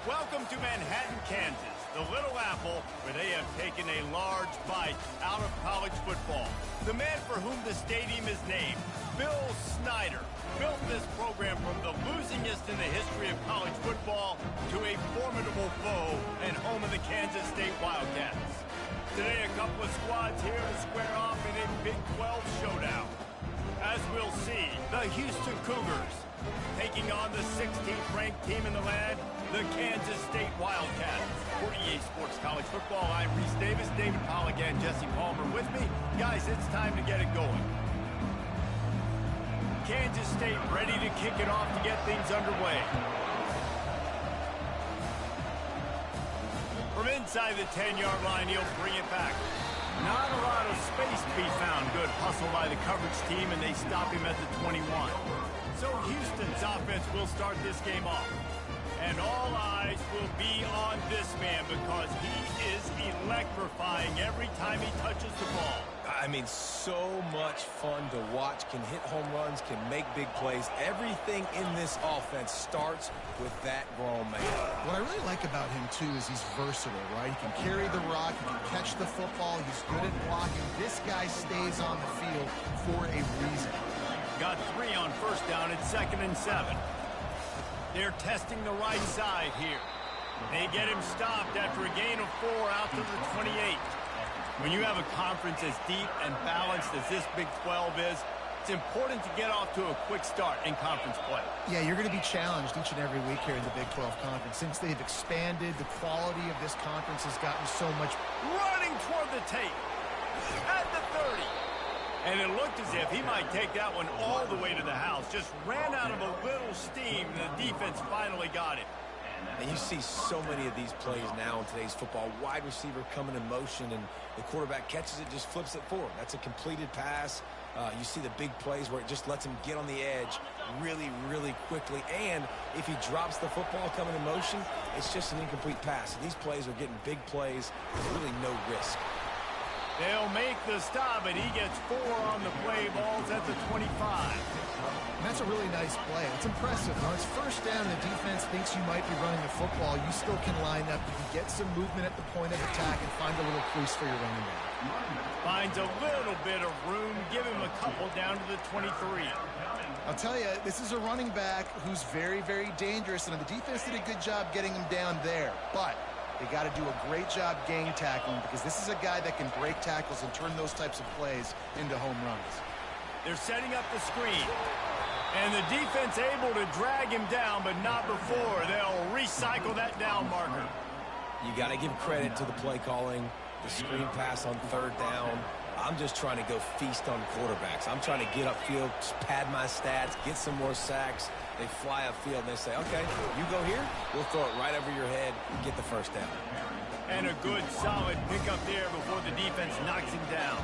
Welcome to Manhattan, Kansas, the Little Apple, where they have taken a large bite out of college football. The man for whom the stadium is named, Bill Snyder, built this program from the losingest in the history of college football to a formidable foe and home of the Kansas State Wildcats. Today, a couple of squads here to square off in a Big 12 showdown. As we'll see, the Houston Cougars taking on the 16th ranked team in the land, the Kansas State Wildcats. For EA Sports College Football, I'm Reese Davis, David Pollack, and Jesse Palmer with me. Guys, it's time to get it going. Kansas State ready to kick it off to get things underway. From inside the 10-yard line, he'll bring it back. Not a lot of space to be found. Good hustle by the coverage team, and they stop him at the 21. So Houston's offense will start this game off. And all eyes will be on this man because he is electrifying every time he touches the ball. I mean, so much fun to watch. Can hit home runs, can make big plays. Everything in this offense starts with that grown man. What I really like about him, too, is he's versatile, right? He can carry the rock, he can catch the football, he's good at blocking. This guy stays on the field for a reason. Got 3 on first down at 2nd and 7. They're testing the right side here. They get him stopped after a gain of 4 out to the 28. When you have a conference as deep and balanced as this Big 12 is, it's important to get off to a quick start in conference play. Yeah, you're going to be challenged each and every week here in the Big 12 Conference. Since they've expanded, the quality of this conference has gotten so much. Running toward the tape at the 30. And it looked as if he might take that one all the way to the house. Just ran out of a little steam, and the defense finally got it. And you see so many of these plays now in today's football. Wide receiver coming in motion, and the quarterback catches it, just flips it forward. That's a completed pass. You see the big plays where it just lets him get on the edge really, really quickly. And if he drops the football coming in motion, it's just an incomplete pass. So these plays are getting big plays with really no risk. They'll make the stop, and he gets 4 on the play. Ball's at the 25. And that's a really nice play. It's impressive. When it's first down, the defense thinks you might be running the football. You still can line up. You can get some movement at the point of attack and find a little crease for your running back. Finds a little bit of room. Give him a couple down to the 23. I'll tell you, this is a running back who's very, very dangerous, and the defense did a good job getting him down there. But they got to do a great job gang tackling because this is a guy that can break tackles and turn those types of plays into home runs. They're setting up the screen. And the defense able to drag him down, but not before. They'll recycle that down marker. You got to give credit to the play calling, the screen pass on 3rd down. I'm just trying to go feast on quarterbacks. I'm trying to get upfield, pad my stats, get some more sacks. They fly upfield, and they say, okay, you go here, we'll throw it right over your head and get the first down. And a good, solid pickup there before the defense knocks him down.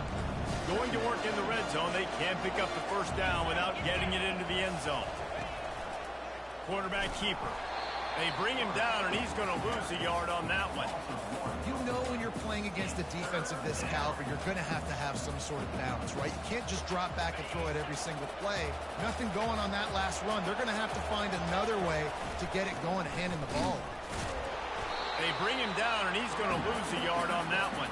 Going to work in the red zone, they can't pick up the first down without getting it into the end zone. Quarterback keeper. They bring him down, and he's going to lose a yard on that one. You know when you're playing against a defense of this caliber, you're going to have some sort of balance, right? You can't just drop back and throw it every single play. Nothing going on that last run. They're going to have to find another way to get it going, handing the ball. They bring him down, and he's going to lose a yard on that one.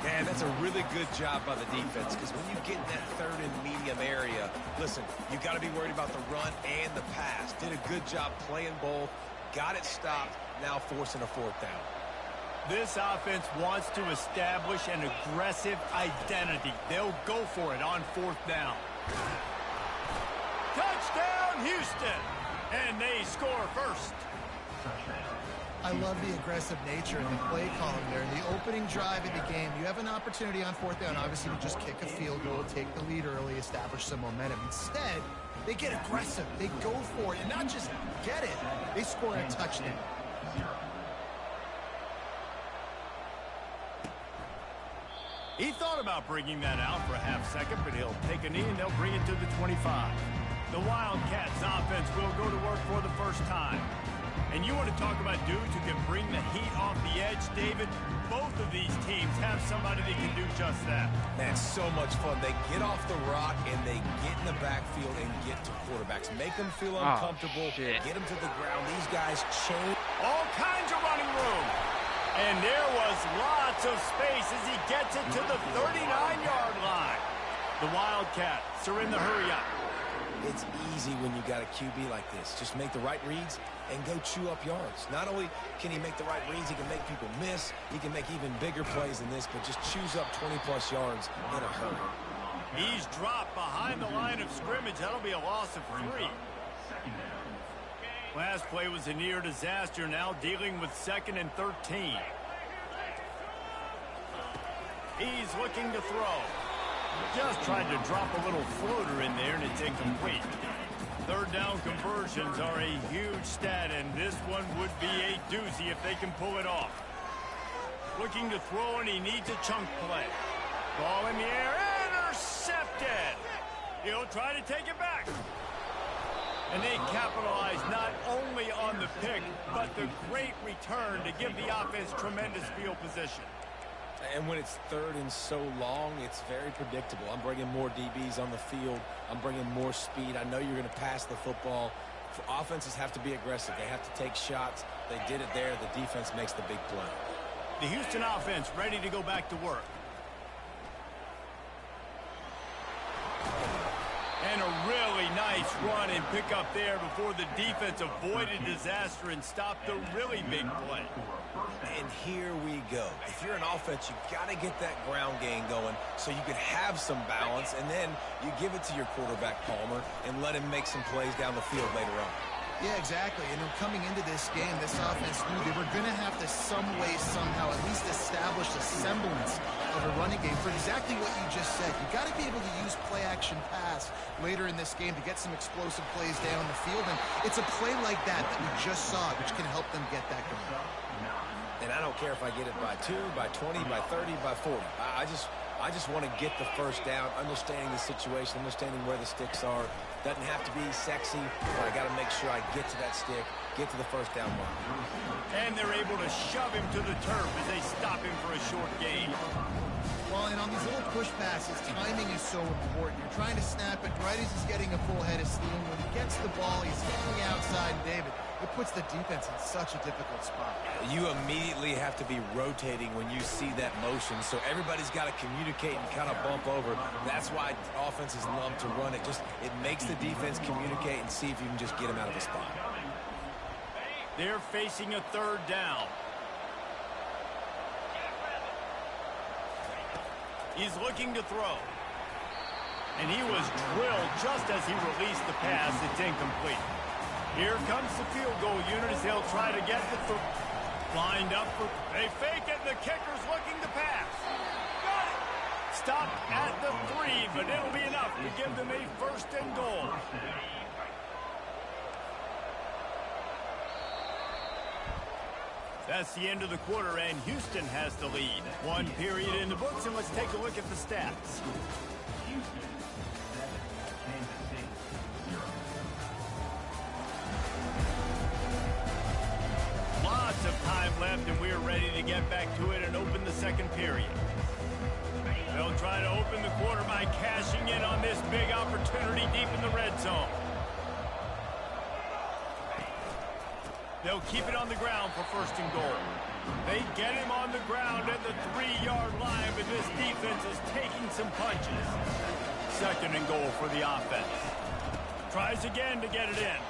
Man, that's a really good job by the defense because when you get in that 3rd and medium area, listen, you got to be worried about the run and the pass. Did a good job playing both, got it stopped, now forcing a 4th down. This offense wants to establish an aggressive identity. They'll go for it on 4th down. Touchdown, Houston! And they score first. I love the aggressive nature and the play calling there. In the opening drive of the game, you have an opportunity on 4th down, obviously, to just kick a field goal, take the lead early, establish some momentum. Instead, they get aggressive. They go for it, and not just get it. They score a touchdown. He thought about bringing that out for a half second, but he'll take a knee, and they'll bring it to the 25. The Wildcats offense will go to work for the first time. And you want to talk about dudes who can bring the heat off the edge, David? Both of these teams have somebody that can do just that. Man, so much fun. They get off the rock and they get in the backfield and get to quarterbacks. Make them feel uncomfortable. Get them to the ground. These guys change. All kinds of running room. And there was lots of space as he gets it to the 39-yard line. The Wildcats are in the hurry-up. It's easy when you got a QB like this. Just make the right reads and go chew up yards. Not only can he make the right reads, he can make people miss. He can make even bigger plays than this, but just chews up 20-plus yards in a hurry. He's dropped behind the line of scrimmage. That'll be a loss of 3. Last play was a near disaster. Now dealing with 2nd and 13. He's looking to throw. Just tried to drop a little floater in there, and it's incomplete. Third down conversions are a huge stat, and this one would be a doozy if they can pull it off. Looking to throw, and he needs a chunk play. Ball in the air, intercepted. He'll try to take it back. And they capitalize not only on the pick, but the great return to give the offense tremendous field position. And when it's 3rd and so long, it's very predictable. I'm bringing more DBs on the field. I'm bringing more speed. I know you're going to pass the football. Offenses have to be aggressive. They have to take shots. They did it there. The defense makes the big play. The Houston offense ready to go back to work. And a really nice run and pick up there before the defense avoided disaster and stopped the really big play. And here we go. If you're an offense, you got to get that ground game going so you can have some balance, and then you give it to your quarterback, Palmer, and let him make some plays down the field later on. Yeah, exactly. And then coming into this game, this offense knew they were going to have to some way, somehow, at least establish a semblance of a running game for exactly what you just said. You got to be able to use play-action pass later in this game to get some explosive plays down the field. And it's a play like that we just saw, which can help them get that going. And I don't care if I get it by 2, by 20, by 30, by 40. I just want to get the first down, understanding the situation, understanding where the sticks are. Doesn't have to be sexy, but I got to make sure I get to that stick, get to the first down mark. And they're able to shove him to the turf as they stop him for a short gain. Well, and on these little push passes, timing is so important. You're trying to snap it right as he's getting a full head of steam. When he gets the ball, he's hitting outside, and David, it puts the defense in such a difficult spot. You immediately have to be rotating when you see that motion, so everybody's got to communicate and kind of bump over. That's why offenses love to run it. It makes the defense communicate and see if you can just get them out of the spot. They're facing a 3rd down. He's looking to throw. And he was drilled just as he released the pass. It's incomplete. Here comes the field goal unit as they'll try to get the lined up for. They fake it. The kicker's looking to pass. Got it. Stopped at the 3, but it'll be enough to give them a 1st and goal. That's the end of the quarter, and Houston has the lead. 1 period in the books, and let's take a look at the stats. Lots of time left, and we're ready to get back to it and open the 2nd period. They'll try to open the quarter by cashing in on this big opportunity deep in the red zone. They'll keep it on the ground for 1st and goal. They get him on the ground at the 3-yard line, but this defense is taking some punches. 2nd and goal for the offense. Tries again to get it in.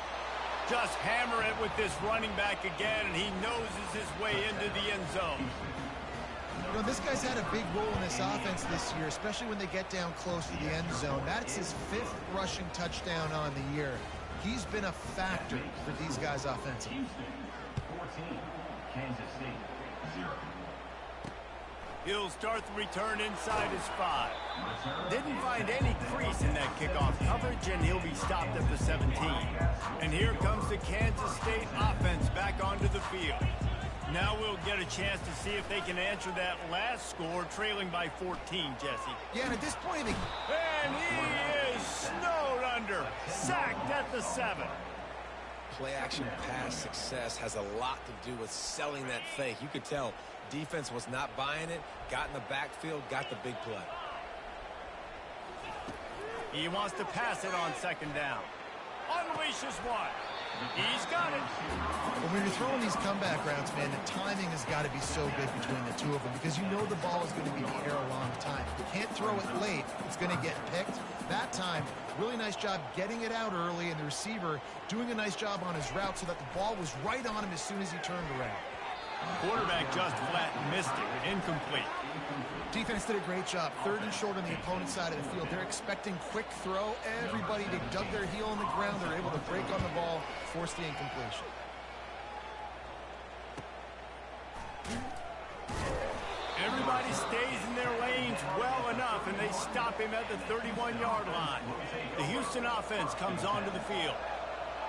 Just hammer it with this running back again, and he noses his way into the end zone. You know, this guy's had a big role in this offense this year, especially when they get down close to the end zone. That's his 5th rushing touchdown on the year. He's been a factor for these guys offensively. 14, Kansas City, 0. He'll start the return inside his 5. Didn't find any crease in that kickoff coverage, and he'll be stopped at the 17. And here comes the Kansas State offense back onto the field. Now we'll get a chance to see if they can answer that last score, trailing by 14, Jesse. Yeah, and at this point, And he is snowed under, sacked at the 7. play-action pass success has a lot to do with selling that fake. You could tell defense was not buying it, got in the backfield, got the big play. He wants to pass it on second down. Unleashes one. He's got it. Well, when you're throwing these comeback routes, man, the timing has got to be so good between the two of them because you know the ball is going to be in the air a long time. If you can't throw it late, it's going to get picked. That time, really nice job getting it out early, and the receiver doing a nice job on his route so that the ball was right on him as soon as he turned around. Quarterback just flat missed it. Incomplete. Defense did a great job. 3rd and short on the opponent's side of the field. They're expecting quick throw. Everybody, they dug their heel on the ground. They're able to break on the ball, force the incompletion. Everybody stays in their lanes well enough, and they stop him at the 31-yard line. The Houston offense comes onto the field.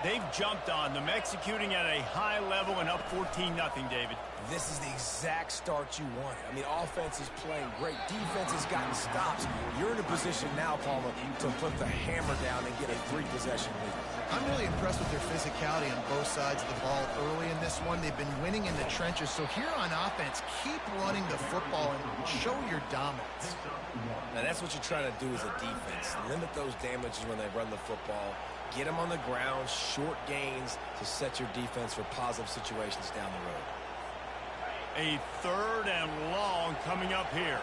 They've jumped on them, executing at a high level and up 14-0, David. This is the exact start you wanted. I mean, offense is playing great. Defense has gotten stops. You're in a position now, Palmer, to put the hammer down and get a 3-possession lead. I'm really impressed with their physicality on both sides of the ball early in this one. They've been winning in the trenches. So here on offense, keep running the football and show your dominance. Now, that's what you're trying to do as a defense. Limit those damages when they run the football. Get them on the ground, short gains to set your defense for positive situations down the road. A 3rd and long coming up here.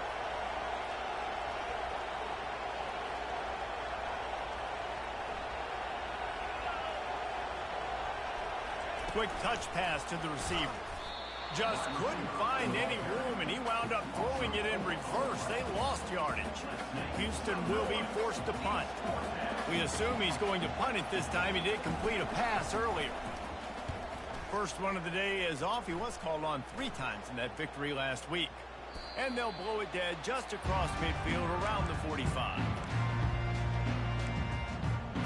Quick touch pass to the receiver. Just couldn't find any room, and he wound up throwing it in reverse. They lost yardage. Houston will be forced to punt. We assume he's going to punt it this time. He did complete a pass earlier. First one of the day is off. He was called on 3 times in that victory last week. And they'll blow it dead just across midfield around the 45.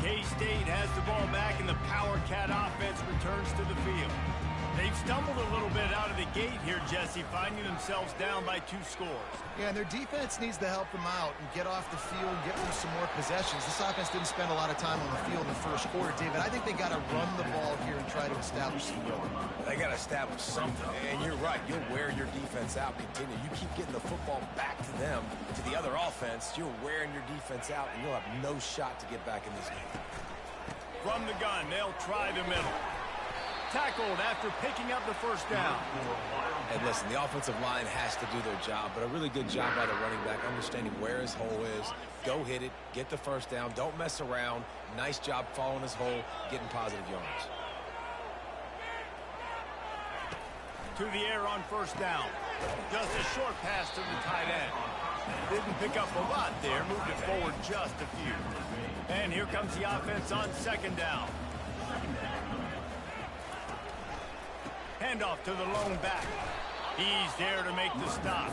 K-State has the ball back, and the Power Cat offense returns to the field. They've stumbled a little bit out of the gate here, Jesse, finding themselves down by 2 scores. Yeah, and their defense needs to help them out and get off the field, get them some more possessions. This offense didn't spend a lot of time on the field in the first quarter, David. I think they got to run the ball here and try to establish some rhythm. They got to establish something, and you're right. You'll wear your defense out. Continue. You keep getting the football back to them, to the other offense. You're wearing your defense out, and you'll have no shot to get back in this game. From the gun, they'll try the middle. Tackled after picking up the first down. And listen, the offensive line has to do their job, but a really good job by the running back, understanding where his hole is. Go hit it, get the first down, don't mess around. Nice job following his hole, getting positive yards. To the air on first down. Just a short pass to the tight end. Didn't pick up a lot there, moved it forward just a few. And here comes the offense on second down. Handoff to the lone back. He's there to make the stop.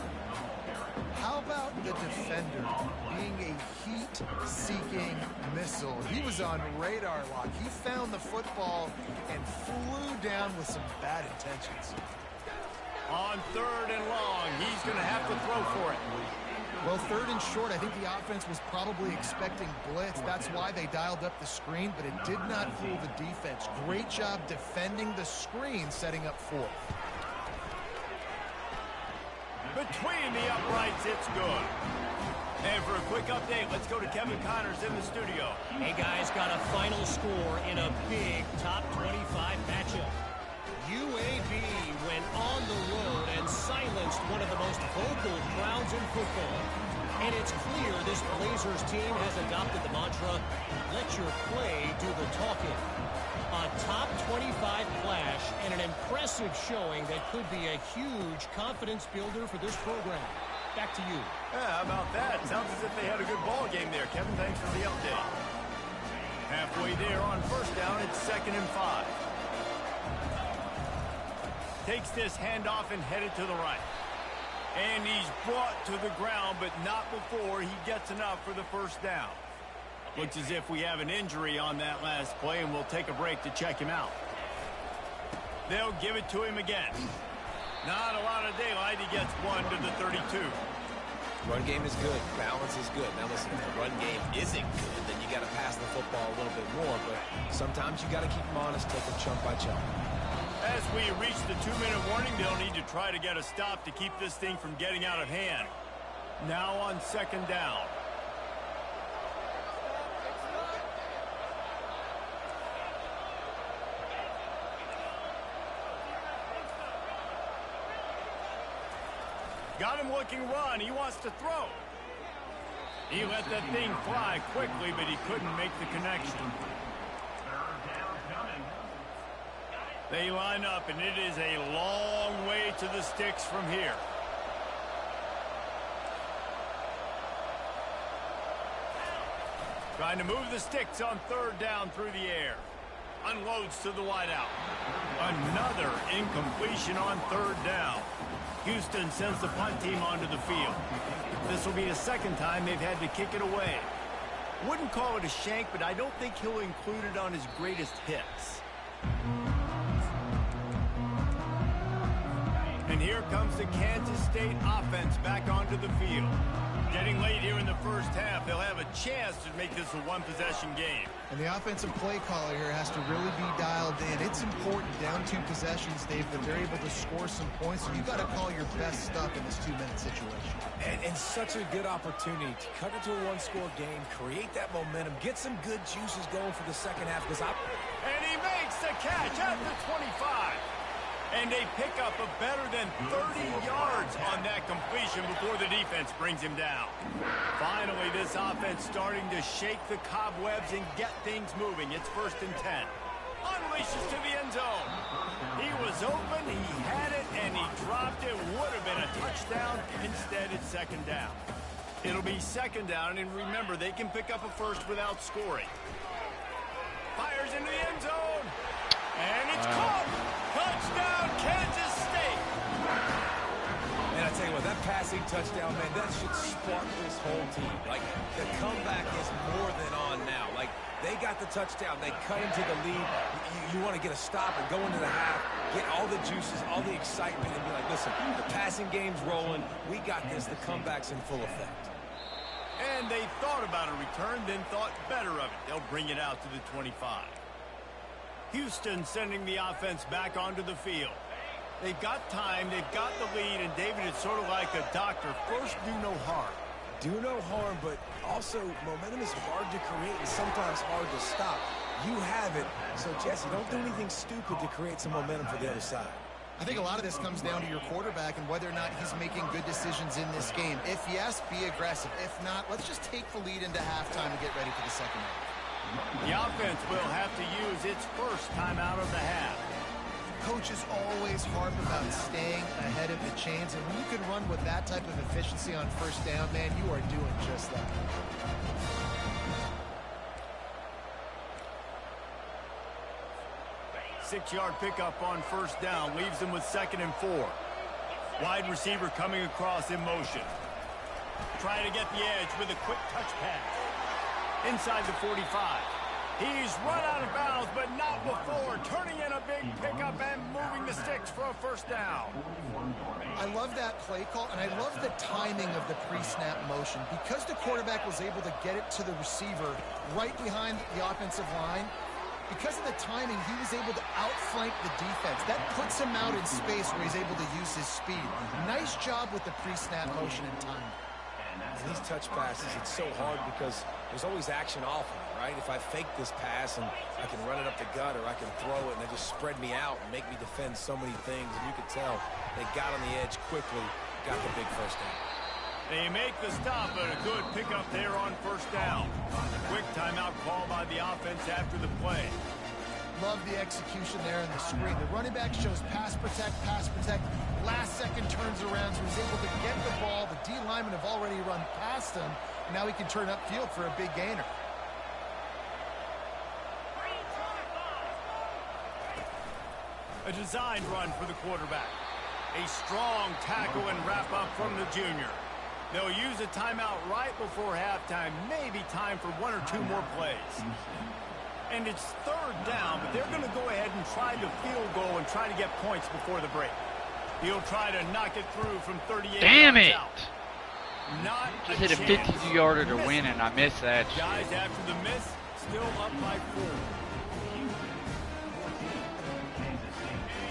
How about the defender being a heat-seeking missile? He was on radar lock. He found the football and flew down with some bad intentions. On 3rd and long, he's going to have to throw for it. Well, 3rd and short, I think the offense was probably expecting blitz. That's why they dialed up the screen, but it did not fool the defense. Great job defending the screen, setting up 4th. Between the uprights, it's good. And for a quick update, let's go to Kevin Connors in the studio. Hey, guys, got a final score in a big top 25 matchup. UAB went on the road and silenced one of the most vocal crowds in football. And it's clear this Blazers team has adopted the mantra, let your play do the talking. A top 25 clash and an impressive showing that could be a huge confidence builder for this program. Back to you. Yeah, how about that? Sounds as if they had a good ball game there. Kevin, thanks for the update. Halfway there on first down, it's 2nd and 5. Takes this handoff and headed to the right. And he's brought to the ground, but not before he gets enough for the first down. Looks as if we have an injury on that last play, and we'll take a break to check him out. They'll give it to him again. Not a lot of daylight. He gets 1 to the 32. Run game is good. Balance is good. Now listen, if the run game isn't good, then you got to pass the football a little bit more. But sometimes you got to keep them honest, take them chunk by chunk. As we reach the 2-minute warning, they'll need to try to get a stop to keep this thing from getting out of hand. Now on second down. Got him looking run. He wants to throw. He let that thing fly quickly, but he couldn't make the connection. They line up, and it is a long way to the sticks from here. Trying to move the sticks on third down through the air. Unloads to the wideout. Another incompletion on third down. Houston sends the punt team onto the field. This will be the second time they've had to kick it away. Wouldn't call it a shank, but I don't think he'll include it on his greatest hits. And here comes the Kansas State offense back onto the field. Getting late here in the first half, they'll have a chance to make this a one-possession game. And the offensive play caller here has to really be dialed in. It's important down 2 possessions, Dave, that they're able to score some points. So you got to call your best stuff in this 2-minute situation. And such a good opportunity to cut it to a one-score game, create that momentum, get some good juices going for the second half. And he makes the catch at the 25. And a pickup of better than 30 yards on that completion before the defense brings him down. Finally, this offense starting to shake the cobwebs and get things moving. It's 1st and 10. Unleashes to the end zone. He was open, he had it, and he dropped it. Would have been a touchdown. Instead, it's 2nd down. It'll be 2nd down, and remember, they can pick up a first without scoring. Fires into the end zone. And it's caught. Touchdown, Kansas State. And I tell you what, that passing touchdown, man, that should spark this whole team. Like, the comeback is more than on now. Like, they got the touchdown. They cut into the lead. You want to get a stop and go into the half, get all the juices, all the excitement, and be like, listen, the passing game's rolling. We got this. The comeback's in full effect. And they thought about a return, then thought better of it. They'll bring it out to the 25. Houston sending the offense back onto the field. They've got time, they've got the lead, and David, it's sort of like a doctor. First, do no harm. Do no harm, but also momentum is hard to create and sometimes hard to stop. You have it, so Jesse, don't do anything stupid to create some momentum for the other side. I think a lot of this comes down to your quarterback and whether or not he's making good decisions in this game. If yes, be aggressive. If not, let's just take the lead into halftime and get ready for the second half. The offense will have to use its first timeout of the half. Coaches always harp about staying ahead of the chains, and when you can run with that type of efficiency on 1st down, man, you are doing just that. Six-yard pickup on 1st down leaves them with 2nd and 4. Wide receiver coming across in motion. Trying to get the edge with a quick touch pass. Inside the 45. He's run out of bounds, but not before. Turning in a big pickup and moving the sticks for a 1st down. I love that play call, and I love the timing of the pre-snap motion. Because the quarterback was able to get it to the receiver right behind the offensive line, because of the timing, he was able to outflank the defense. That puts him out in space where he's able to use his speed. Nice job with the pre-snap motion and timing. And these touch passes, it's so hard because there's always action off of it, right? If I fake this pass and I can run it up the gut or I can throw it and they just spread me out and make me defend so many things. And you could tell they got on the edge quickly, got the big 1st down. They make the stop, but a good pickup there on 1st down. Quick timeout call by the offense after the play. Love the execution there in the screen. The running back shows pass protect, pass protect. Last second turns around, so he's able to get the ball. The D linemen have already run past him. Now he can turn upfield for a big gainer. A designed run for the quarterback. A strong tackle and wrap up from the junior. They'll use a timeout right before halftime. Maybe time for 1 or 2 more plays. And it's 3rd down, but they're going to go ahead and try the field goal and try to get points before the break. He'll try to knock it through from 38 Damn yards it! out. Not Just hit a 50-yarder to win, and I missed that shit. Guys, after the miss, still up by 4.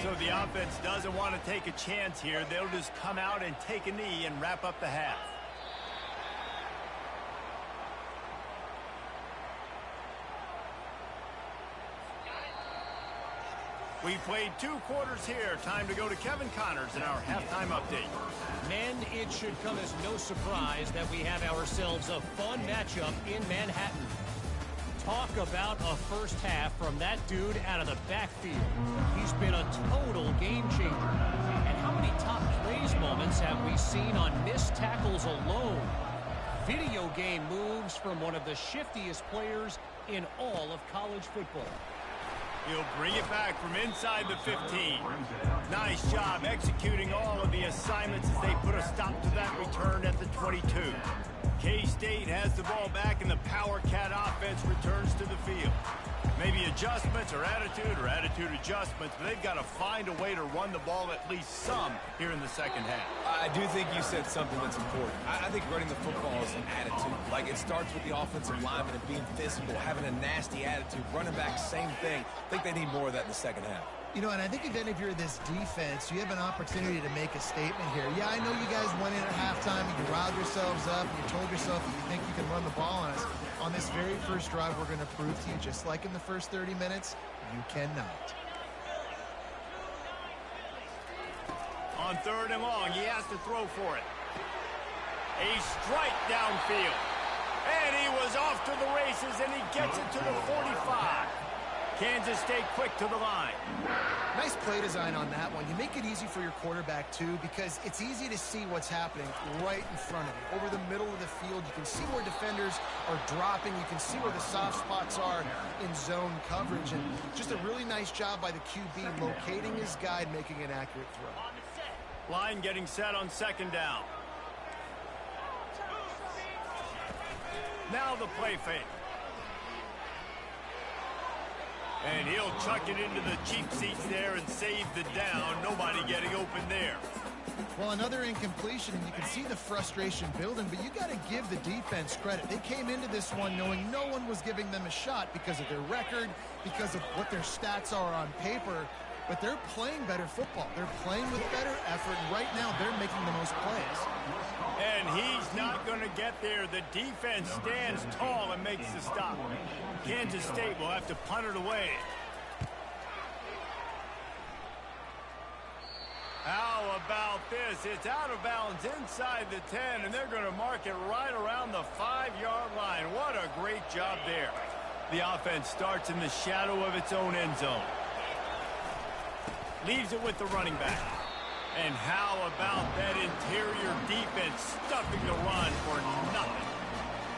So the offense doesn't want to take a chance here. They'll just come out and take a knee and wrap up the half. We played 2 quarters here. Time to go to Kevin Connors in our halftime update. Men, it should come as no surprise that we have ourselves a fun matchup in Manhattan. Talk about a first half from that dude out of the backfield. He's been a total game changer. And how many top plays moments have we seen on missed tackles alone? Video game moves from one of the shiftiest players in all of college football. He'll bring it back from inside the 15. Nice job executing all of the assignments as they put a stop to that return at the 22. K-State has the ball back and the Power Cat offense returns to the field. Maybe adjustments or attitude adjustments, but they've got to find a way to run the ball at least some here in the second half. I do think you said something that's important. I think running the football is an attitude. Like, it starts with the offensive lineman and being physical, having a nasty attitude. Running back, same thing. I think they need more of that in the second half. You know, and I think if any of you are this defense, you have an opportunity to make a statement here. Yeah, I know you guys went in at halftime and you riled yourselves up and you told yourself that you think you can run the ball on us. On this very first drive, we're going to prove to you, just like in the first 30 minutes, you cannot. On 3rd and long, he has to throw for it. A strike downfield. And he was off to the races, and he gets it to the 45. Kansas State quick to the line. Nice play design on that one. You make it easy for your quarterback, too, because it's easy to see what's happening right in front of you. Over the middle of the field, you can see where defenders are dropping. You can see where the soft spots are in zone coverage. And just a really nice job by the QB locating his guy and making an accurate throw. Line getting set on 2nd down. Now the play fake. And he'll chuck it into the cheap seats there and save the down. Nobody getting open there. Well, another incompletion, and you can see the frustration building, but you got to give the defense credit. They came into this one knowing no one was giving them a shot because of their record, because of what their stats are on paper, but they're playing better football. They're playing with better effort, and right now they're making the most plays. And he's not going to get there. The defense stands tall and makes the stop. Kansas State will have to punt it away. How about this? It's out of bounds inside the 10, and they're going to mark it right around the 5-yard line. What a great job there. The offense starts in the shadow of its own end zone. Leaves it with the running back. And how about that interior defense stuffing the run for nothing?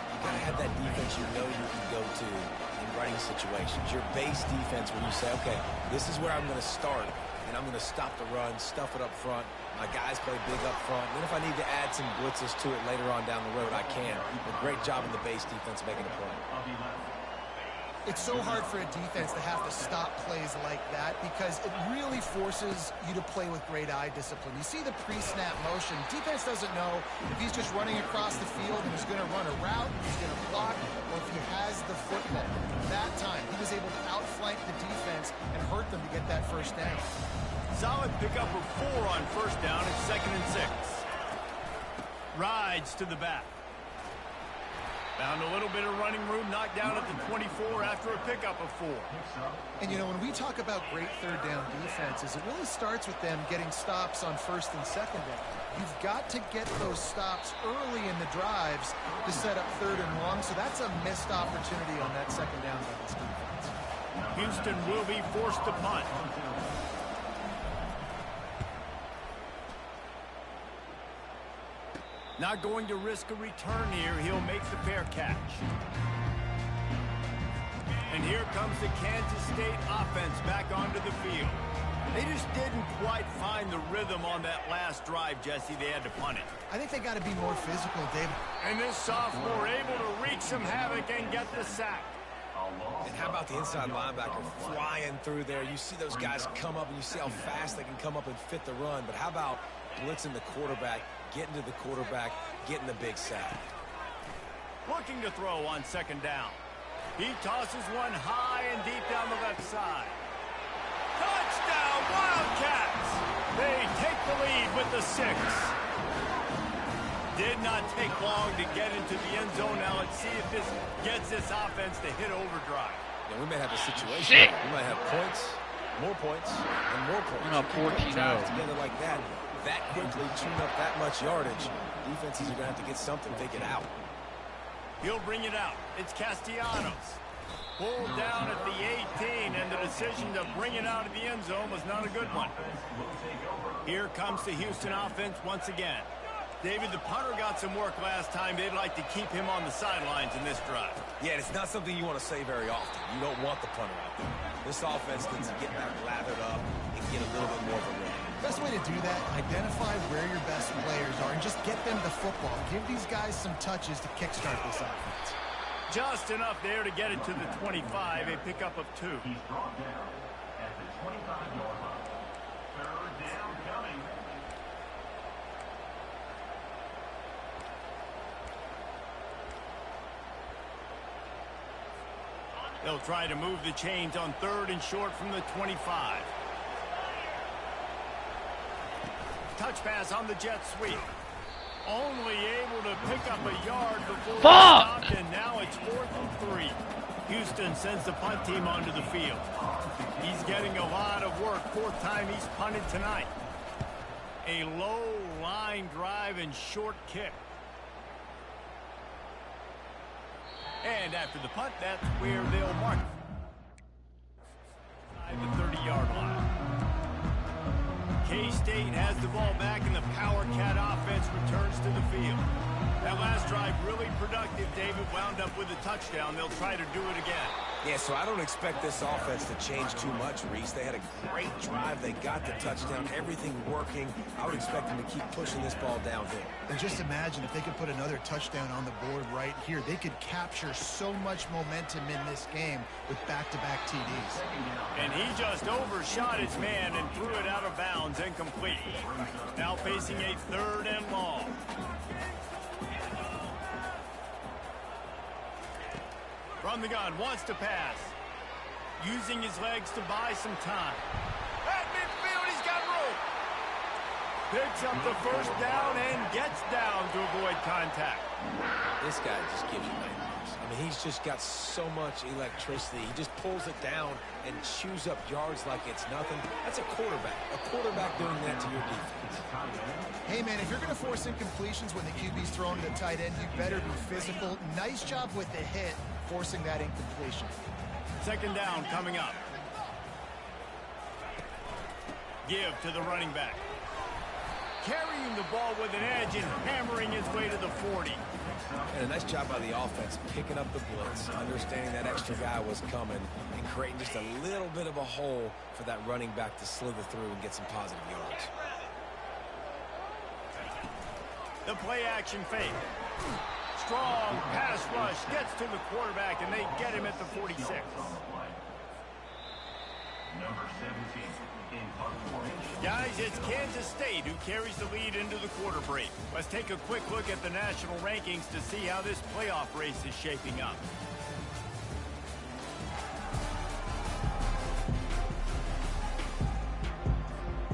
You got to have that defense you know you can go to in running situations. Your base defense where you say, okay, this is where I'm going to start, and I'm going to stop the run, stuff it up front. My guys play big up front. Then if I need to add some blitzes to it later on down the road, I can. A great job in the base defense making a play. It's so hard for a defense to have to stop plays like that because it really forces you to play with great eye discipline. You see the pre-snap motion. Defense doesn't know if he's just running across the field and he's going to run a route, he's going to block, or if he has the football. That time, he was able to outflank the defense and hurt them to get that first down. Solid pickup of 4 on 1st down and 2nd and 6. Rides to the back. Found a little bit of running room, knocked down at the 24 after a pickup of 4. And, you know, when we talk about great 3rd down defenses, it really starts with them getting stops on 1st and 2nd down. You've got to get those stops early in the drives to set up 3rd and long, so that's a missed opportunity on that 2nd down by this defense. Houston will be forced to punt. Not going to risk a return here. He'll make the fair catch. And here comes the Kansas State offense back onto the field. They just didn't quite find the rhythm on that last drive, Jesse. They had to punt it. I think they got to be more physical, David. And this sophomore able to wreak some havoc and get the sack. And how about the inside linebacker flying through there? You see those guys come up, and you see how fast they can come up and fit the run. But how about blitzing the quarterback, getting to the quarterback, getting the big sack? Looking to throw on second down. He tosses one high and deep down the left side. Touchdown, Wildcats! They take the lead with the 6. Did not take long to get into the end zone. Now let's see if this gets this offense to hit overdrive. Yeah, we may have a situation. We might have points, and more points. You know, 14-0. Together like that quickly tune up that much yardage. Defenses are going to have to get something figured out. He'll bring it out. It's Castellanos. Pulled down at the 18, and the decision to bring it out of the end zone was not a good one. Here comes the Houston offense once again. David, the punter got some work last time. They'd like to keep him on the sidelines in this drive. Yeah, it's not something you want to say very often. You don't want the punter out there. This offense needs to get back lathered up and get a little bit more of a run. Best way to do that, identify where your best players are and just get them the football. Give these guys some touches to kickstart this offense. Just enough there to get it to the 25, a pickup of 2. He's brought down at the 25-yard line. Third down coming. They'll try to move the chains on 3rd and short from the 25. Touch pass on the jet sweep. Only able to pick up a yard before he stopped, and now it's 4th and 3. Houston sends the punt team onto the field. He's getting a lot of work. 4th time he's punted tonight. A low line drive and short kick. And after the punt, that's where they'll mark it. The 30-yard line. K-State has the ball back, and the Power Cat offense returns to the field. That last drive really productive. David wound up with a touchdown. They'll try to do it again. Yeah, so I don't expect this offense to change too much, Reese. They had a great drive. They got the touchdown. Everything working. I would expect them to keep pushing this ball downhill. And just imagine if they could put another touchdown on the board right here. They could capture so much momentum in this game with back-to-back TDs. And he just overshot his man and threw it out of bounds, incomplete. Now facing a 3rd and long. From the gun, wants to pass. Using his legs to buy some time. At midfield, he's got room. Picks up the 1st down and gets down to avoid contact. This guy just gives you nightmares. I mean, he's just got so much electricity. He just pulls it down and chews up yards like it's nothing. That's a quarterback. A quarterback doing that to your defense. Hey, man, if you're going to force incompletions when the QB's thrown to the tight end, you better be physical. Nice job with the hit, forcing that incompletion. 2nd down coming up. Give to the running back. Carrying the ball with an edge and hammering his way to the 40. And a nice job by the offense picking up the blitz, understanding that extra guy was coming, and creating just a little bit of a hole for that running back to slither through and get some positive yards. The play action fake. Strong pass rush gets to the quarterback, and they get him at the 46. Number 17 in punt formation. Guys, it's Kansas State who carries the lead into the quarter break. Let's take a quick look at the national rankings to see how this playoff race is shaping up.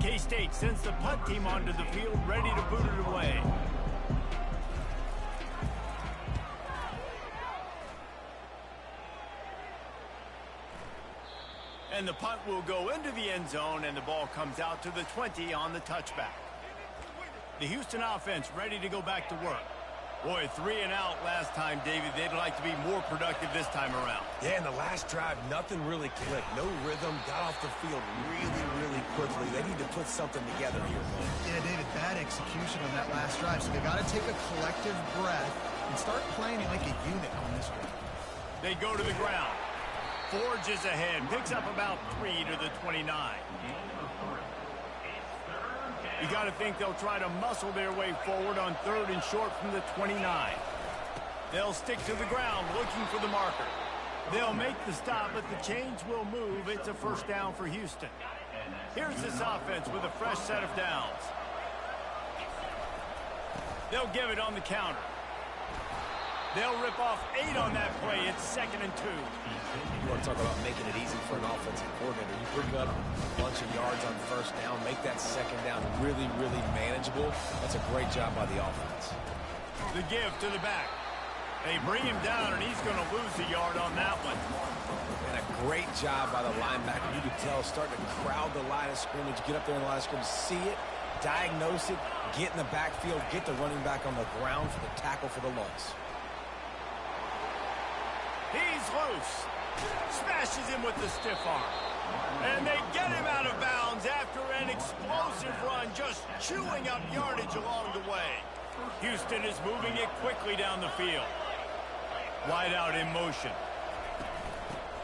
K-State sends the punt team onto the field, ready to boot it away. And the punt will go into the end zone, and the ball comes out to the 20 on the touchback. The Houston offense ready to go back to work. Boy, 3 and out last time, David. They'd like to be more productive this time around. Yeah, in the last drive, nothing really clicked. No rhythm, got off the field really quickly. They need to put something together here. Yeah, David, bad execution on that last drive. So they got to take a collective breath and start playing like a unit on this one. They go to the ground. Forges ahead, picks up about 3 to the 29. You got to think they'll try to muscle their way forward on 3rd and short from the 29. They'll stick to the ground looking for the marker. They'll make the stop, but the chains will move. It's a first down for Houston. Here's this offense with a fresh set of downs. They'll give it on the counter. They'll rip off 8 on that play. It's 2nd and 2. You want to talk about making it easy for an offensive coordinator. You pick up a bunch of yards on first down, make that second down really, really manageable. That's a great job by the offense. The give to the back. They bring him down, and he's going to lose a yard on that one. And a great job by the linebacker. You could tell starting to crowd the line of scrimmage, get up there in the line of scrimmage, see it, diagnose it, get in the backfield, get the running back on the ground for the tackle for the loss. He's loose. Smashes him with the stiff arm. And they get him out of bounds after an explosive run, just chewing up yardage along the way. Houston is moving it quickly down the field. Wide out in motion.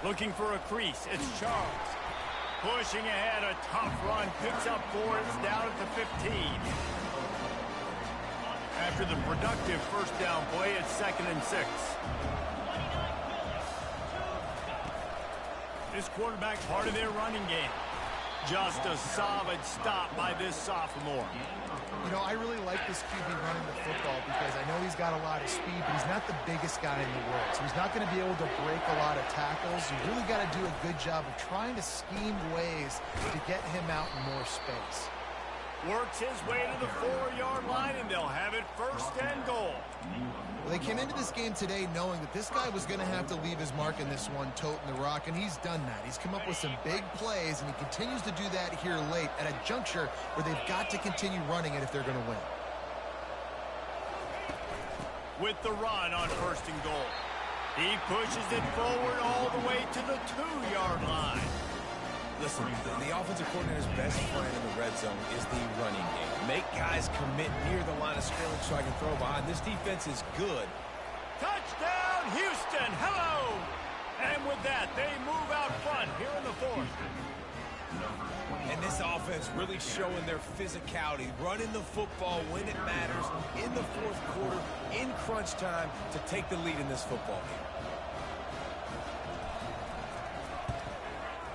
Looking for a crease. It's Charles. Pushing ahead, a tough run. Picks up 4. It's down at the 15. After the productive first down play, it's 2nd and 6. This quarterback part of their running game. Just a solid stop by this sophomore. You know, I really like this QB running the football because I know he's got a lot of speed, but he's not the biggest guy in the world. So he's not going to be able to break a lot of tackles. You really got to do a good job of trying to scheme ways to get him out in more space. Works his way to the 4-yard line, and they'll have it 1st and goal. Well, they came into this game today knowing that this guy was going to have to leave his mark in this one, toting the rock, and he's done that. He's come up with some big plays, and he continues to do that here late at a juncture where they've got to continue running it if they're going to win. With the run on 1st and goal. He pushes it forward all the way to the 2-yard line. Listen, the offensive coordinator's best friend in the red zone is the running game. Make guys commit near the line of scrimmage so I can throw behind. This defense is good. Touchdown, Houston! Hello! And with that, they move out front here in the 4th. And this offense really showing their physicality, running the football when it matters, in the 4th quarter, in crunch time, to take the lead in this football game.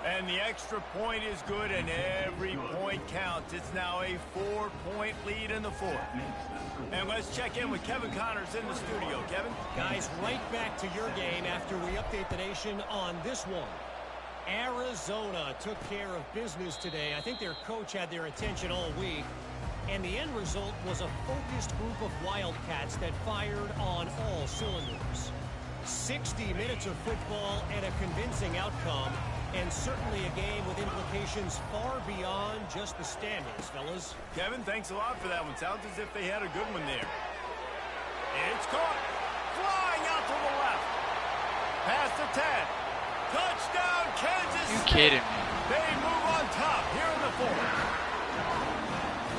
And the extra point is good, and every point counts. It's now a 4-point lead in the 4th. And let's check in with Kevin Connors in the studio. Kevin? Guys, right back to your game after we update the nation on this one. Arizona took care of business today. I think their coach had their attention all week. And the end result was a focused group of Wildcats that fired on all cylinders. 60 minutes of football and a convincing outcome. And certainly a game with implications far beyond just the standings, fellas. Kevin, thanks a lot for that one. Sounds as if they had a good one there. It's caught. Flying out to the left. Past the 10. Touchdown, Kansas State. You kidding me? They move on top here in the 4th.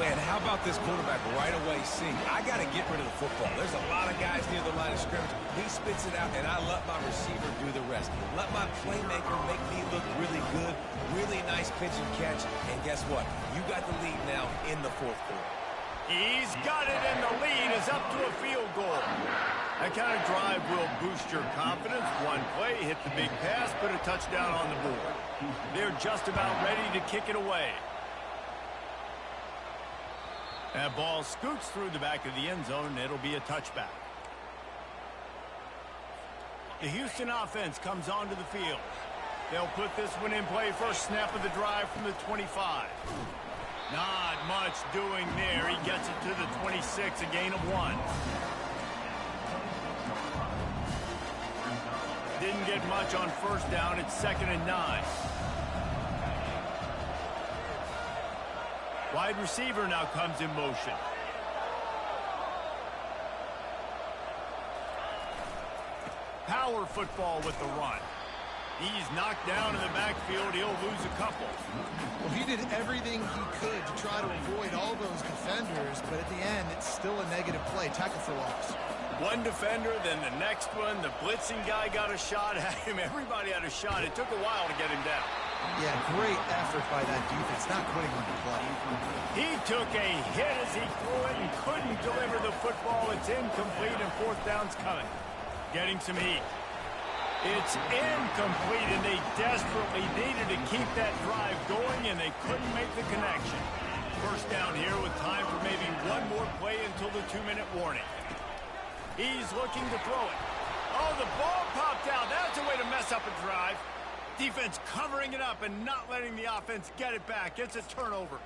Man, how about this quarterback right away seeing, I got to get rid of the football. There's a lot of guys near the line of scrimmage. He spits it out, and I let my receiver do the rest. Let my playmaker make me look really good. Really nice pitch and catch. And guess what? You got the lead now in the 4th quarter. He's got it, and the lead is up to a field goal. That kind of drive will boost your confidence. One play, hit the big pass, put a touchdown on the board. They're just about ready to kick it away. That ball scoots through the back of the end zone, and it'll be a touchback. The Houston offense comes onto the field. They'll put this one in play. First snap of the drive from the 25. Not much doing there. He gets it to the 26, a gain of 1. Didn't get much on first down. It's 2nd and 9. Wide receiver now comes in motion. Power football with the run. He's knocked down in the backfield. He'll lose a couple. Well, he did everything he could to try to avoid all those defenders, but at the end, it's still a negative play. Tackle for loss. One defender, then the next one. The blitzing guy got a shot at him. Everybody had a shot. It took a while to get him down. Yeah, great effort by that defense, not quitting on the play. He took a hit as he threw it and couldn't deliver the football. It's incomplete, and 4th down's coming. Getting some heat. It's incomplete, and they desperately needed to keep that drive going, and they couldn't make the connection. First down here with time for maybe one more play until the 2-minute warning. He's looking to throw it. Oh, the ball popped out. That's a way to mess up a drive. Defense covering it up and not letting the offense get it back. It's a turnover.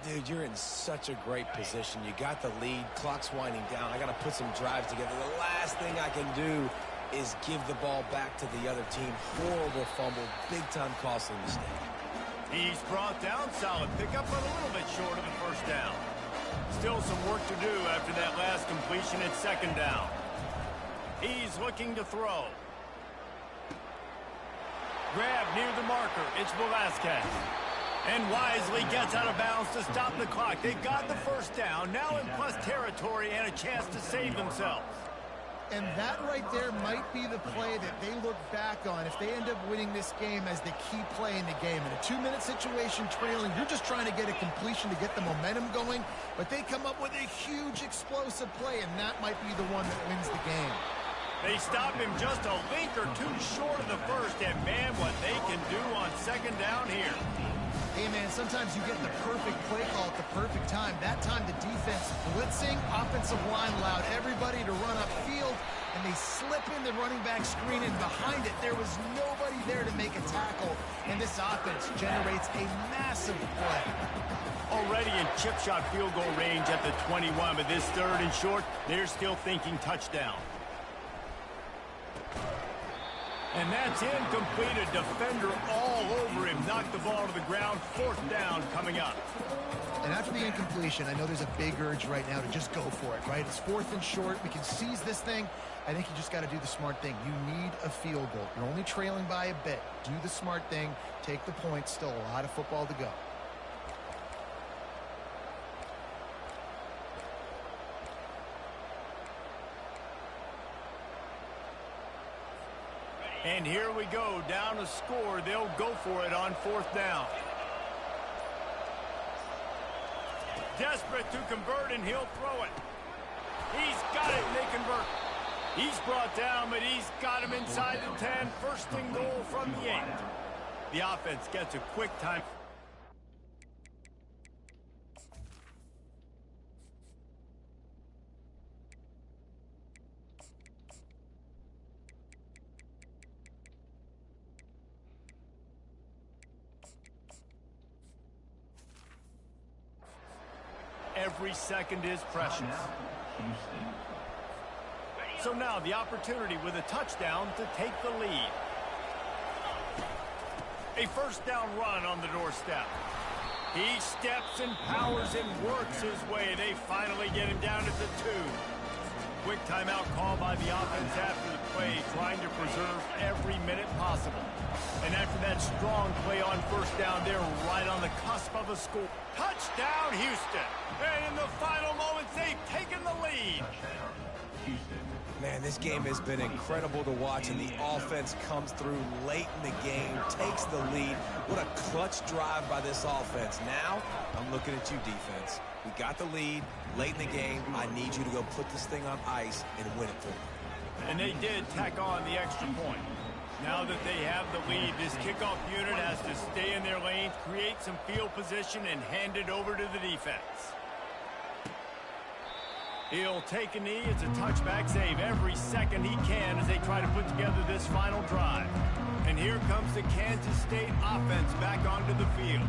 Dude, you're in such a great position. You got the lead. Clock's winding down. I got to put some drives together. The last thing I can do is give the ball back to the other team. Horrible fumble. Big-time costly mistake. He's brought down. Solid pickup, but a little bit short of the first down. Still some work to do after that last completion at second down. He's looking to throw. Grab near the marker. It's Velasquez. And wisely gets out of bounds to stop the clock. They've got the first down. Now in plus territory and a chance to save themselves. And that right there might be the play that they look back on if they end up winning this game as the key play in the game. In a 2-minute situation trailing, you're just trying to get a completion to get the momentum going, but they come up with a huge explosive play, and that might be the one that wins the game. They stop him just a link or two short of the first, and man, what they can do on second down here. Hey, man, sometimes you get the perfect play call at the perfect time. That time the defense blitzing, offensive line allowed everybody to run upfield, and they slip in the running back screen, and behind it there was nobody there to make a tackle, and this offense generates a massive play. Already in chip shot field goal range at the 21, but this third and short, they're still thinking touchdown. And that's incomplete. A defender all over him. Knocked the ball to the ground. Fourth down coming up. And after the incompletion, I know there's a big urge right now to just go for it, right? It's fourth and short. We can seize this thing. I think you just got to do the smart thing. You need a field goal. You're only trailing by a bit. Do the smart thing. Take the points. Still a lot of football to go. And here we go, down a score. They'll go for it on fourth down. Desperate to convert, and he'll throw it. He's got it, and they convert. He's brought down, but he's got him inside the 10. First and goal from the 8. The offense gets a quick time. Every second is precious. So now the opportunity with a touchdown to take the lead. A first down run on the doorstep. He steps and powers and works his way. They finally get him down at the 2. Quick timeout call by the offense after the play, trying to preserve every minute possible. And after that strong play on first down, they're right on the cusp of a score. Touchdown, Houston. And in the final moments, they've taken the lead. Man, this game has been incredible to watch, and the offense comes through late in the game, takes the lead. What a clutch drive by this offense. Now, I'm looking at you, defense. We got the lead late in the game. I need you to go put this thing on ice and win it for me. And they did tack on the extra point. Now that they have the lead, this kickoff unit has to stay in their lane, create some field position, and hand it over to the defense. He'll take a knee. It's a touchback save every second he can as they try to put together this final drive. And here comes the Kansas State offense back onto the field.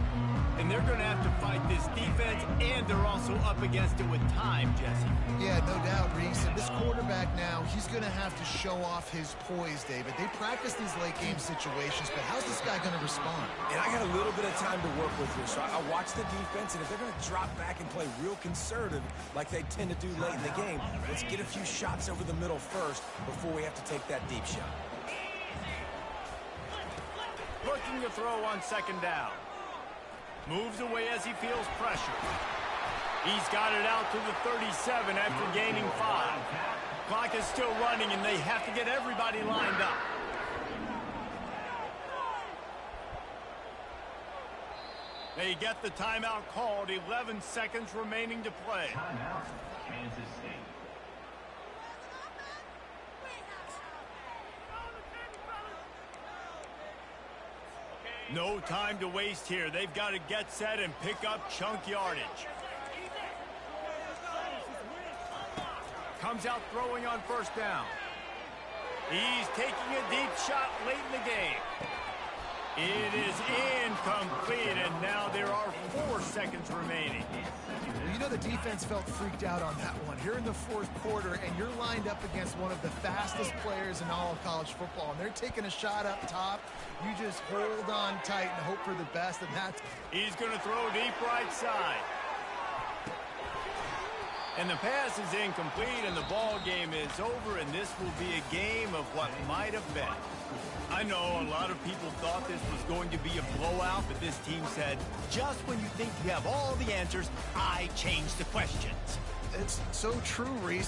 And they're going to have to fight this defense, and they're also up against it with time, Jesse. Yeah, no doubt, Reese. And this quarterback now, he's going to have to show off his poise, David. They practice these late-game situations, but how's this guy going to respond? And I got a little bit of time to work with here, so I watch the defense, and if they're going to drop back and play real conservative like they tend to do late in the game, let's get a few shots over the middle first before we have to take that deep shot. Looking to throw on second down. Moves away as he feels pressure. He's got it out to the 37 after gaining 5. Clock is still running, and they have to get everybody lined up. They get the timeout called. 11 seconds remaining to play. Timeout, Kansas State. No time to waste here. They've got to get set and pick up chunk yardage. Comes out throwing on first down. He's taking a deep shot late in the game. It is incomplete, and now there are 4 seconds remaining. Well, you know the defense felt freaked out on that one. You're in the fourth quarter, and you're lined up against one of the fastest players in all of college football, and they're taking a shot up top. You just hold on tight and hope for the best, and that's... He's going to throw deep right side. And the pass is incomplete, and the ball game is over, and this will be a game of what might have been. I know a lot of people thought this was going to be a blowout, but this team said, just when you think you have all the answers, I change the questions. It's so true, Reese.